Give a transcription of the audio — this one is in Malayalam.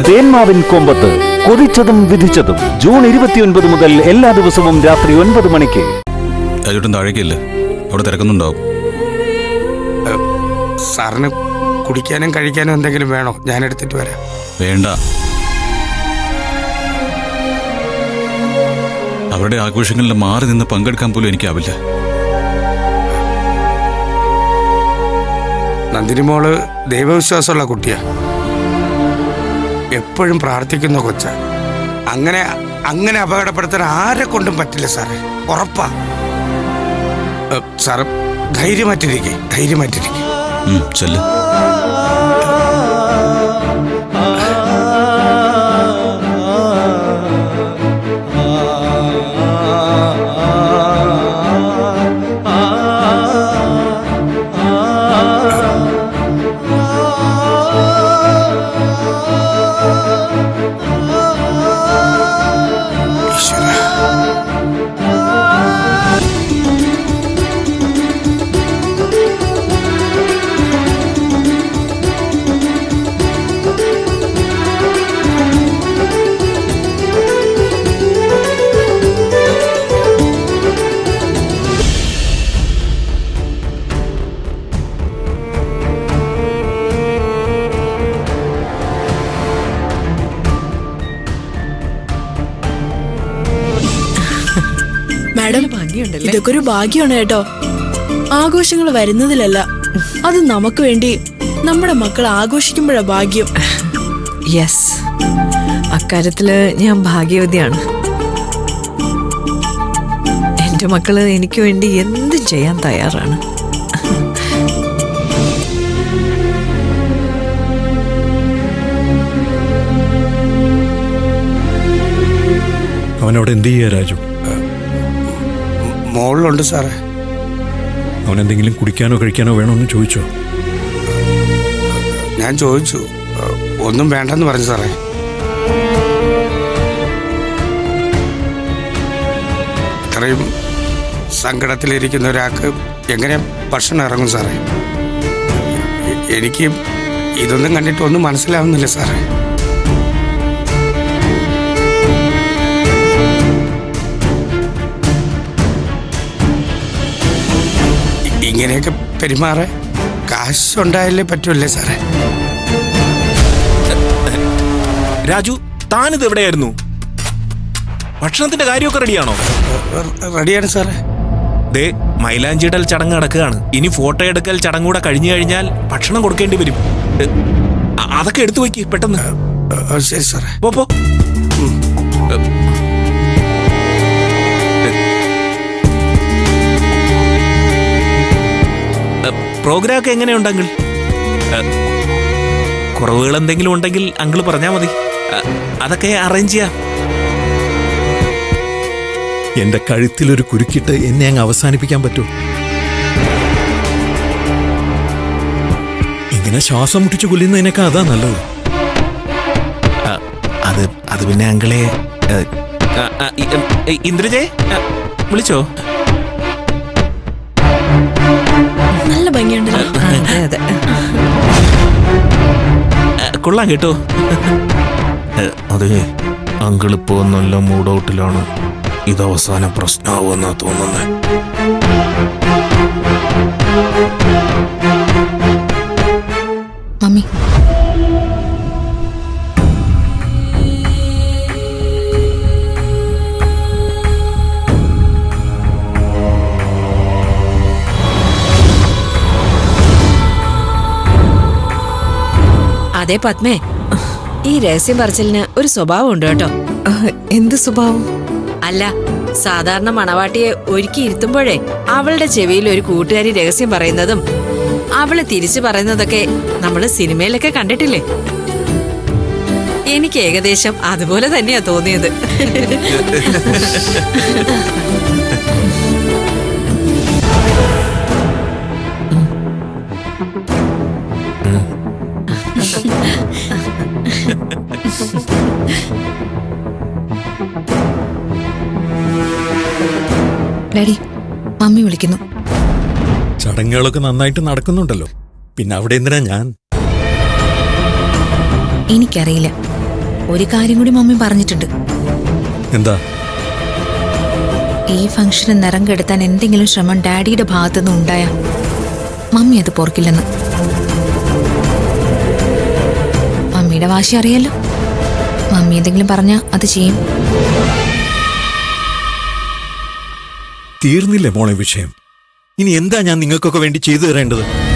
തേന്മാവിൻ കൊമ്പത്ത് കൊതിച്ചതും വിധിച്ചതും ജൂൺ 29 മുതൽ എല്ലാ ദിവസവും രാത്രി 9 മണിക്ക്. താഴേക്കില്ല, അവിടെ തിരക്കുന്നുണ്ടാവും. സാറിന് കുടിക്കാനും കഴിക്കാനും എന്തെങ്കിലും വേണോ? ഞാൻ എടുത്തിട്ട് വരാം. വേണ്ട, അവരുടെ ആഘോഷങ്ങളിൽ മാറി നിന്ന് പങ്കെടുക്കാൻ പോലും എനിക്കാവില്ല. നന്ദിനി മോള് ദൈവവിശ്വാസമുള്ള കുട്ടിയാ, എപ്പോഴും പ്രാർത്ഥിക്കുന്ന കൊച്ച. അങ്ങനെ അപകടപ്പെടുത്താൻ ആരെ കൊണ്ടും പറ്റില്ല സാറേ, ഉറപ്പാ. സാറ് ധൈര്യമായിട്ടിരിക്കെ. ചെല്ല്. മാഡം, ഇതൊക്കെ ഒരു ഭാഗ്യമാണ് കേട്ടോ. ആഘോഷങ്ങൾ വരുന്നതിലല്ല, അത് നമുക്ക് വേണ്ടി നമ്മുടെ മക്കൾ ആഘോഷിക്കുമ്പോഴാ ഭാഗ്യം. യെസ്, അക്കാര്യത്തില് ഞാൻ ഭാഗ്യവതിയാണ്. എന്റെ മക്കള് എനിക്ക് വേണ്ടി എന്തും ചെയ്യാൻ തയ്യാറാണ്. അവനവിടെ എന്ത് ചെയ്യാ രാജു? മോളിലുണ്ട് സാറേ. അവനെന്തെങ്കിലും കുടിക്കാനോ കഴിക്കാനോ വേണമെന്ന് ചോദിച്ചോ? ഞാൻ ചോദിച്ചു, ഒന്നും വേണ്ടെന്ന് പറഞ്ഞു സാറേ. ഇത്രയും സങ്കടത്തിലിരിക്കുന്ന ഒരാൾക്ക് എങ്ങനെ ഭക്ഷണം ഇറങ്ങും സാറേ? എനിക്ക് ഇതൊന്നും കണ്ടിട്ടൊന്നും മനസ്സിലാവുന്നില്ല സാറേ. ഇങ്ങനെയൊക്കെ പെരുമാറ കാശുണ്ടായാലേ പറ്റൂല്ലേ സാറേ? രാജു, താനിത് എവിടെയായിരുന്നു? ഭക്ഷണത്തിന്റെ കാര്യമൊക്കെ റെഡിയാണോ? റെഡിയാണ് സാറേ. ദേ, മൈലാഞ്ചിടൽ ചടങ്ങ് നടക്കുകയാണ്. ഇനി ഫോട്ടോ എടുക്കൽ ചടങ്ങ് കൂടെ കഴിഞ്ഞു കഴിഞ്ഞാൽ ഭക്ഷണം കൊടുക്കേണ്ടി വരും. അതൊക്കെ എടുത്തു വയ്ക്ക് പെട്ടെന്ന്. ശരി സാറേ. പോ. പ്രോഗ്രാം ഒക്കെ എങ്ങനെയുണ്ടെങ്കിൽ? കുറവുകൾ എന്തെങ്കിലും ഉണ്ടെങ്കിൽ അങ്കിൾ പറഞ്ഞാൽ മതി, അതൊക്കെ അറേഞ്ച് ചെയ്യാം. എന്റെ കഴുത്തിലൊരു കുരുക്കിട്ട് എന്നെ അങ്ങ് അവസാനിപ്പിക്കാൻ പറ്റൂ? ഇങ്ങനെ ശ്വാസം മുട്ടിച്ച് കൊല്ലുന്നതിനൊക്കെ അതാ നല്ലത്. അത് പിന്നെ അങ്കിളെ. ഇന്ദ്രജയെ വിളിച്ചോ? നല്ല ഭംഗിയുണ്ടല്ലോ. അതെ, കൊള്ളാം കേട്ടോ. അതെ, അങ്കിളിപ്പോ നല്ല മൂഡൌട്ടിലാണ്. ഇത് അവസാന പ്രശ്നമാവുമെന്നാ തോന്നുന്നത്. മമ്മി, അതെ പത്മേ, ഈ രഹസ്യം പറച്ചിലിന് ഒരു സ്വഭാവം ഉണ്ട് കേട്ടോ. എന്ത് സ്വഭാവം? അല്ല, സാധാരണ മണവാട്ടിയെ ഒരുക്കി ഇരുത്തുമ്പോഴേ അവളുടെ ചെവിയിൽ ഒരു കൂട്ടുകാരി രഹസ്യം പറയുന്നതും അവള് തിരിച്ചു പറയുന്നതൊക്കെ നമ്മള് സിനിമയിലൊക്കെ കണ്ടിട്ടില്ലേ? എനിക്ക് ഏകദേശം അതുപോലെ തന്നെയാ തോന്നിയത്. ഡാഡി, മമ്മി വിളിക്കുന്നു. ചടങ്ങുകളൊക്കെ നന്നായിട്ട് നടക്കുന്നുണ്ടല്ലോ, പിന്നെ അവിടെ എന്തിനാ ഞാൻ? എനിക്കറിയില്ല. ഒരു കാര്യം കൂടി മമ്മി പറഞ്ഞിട്ടുണ്ട്. എന്താ? ഈ ഫംഗ്ഷന് നിറം കെടുത്താൻ എന്തെങ്കിലും ശ്രമം ഡാഡിയുടെ ഭാഗത്തുനിന്ന് ഉണ്ടായാ മമ്മി അത് പൊറുക്കില്ലെന്ന്. മമ്മിയുടെ വാശി അറിയാലോ. മമ്മി എന്തെങ്കിലും പറഞ്ഞാ അത് ചെയ്യും. തീർന്നില്ലേ മോളെ വിഷയം? ഇനി എന്താ ഞാൻ നിങ്ങൾക്കൊക്കെ വേണ്ടി ചെയ്തു തരേണ്ടത്?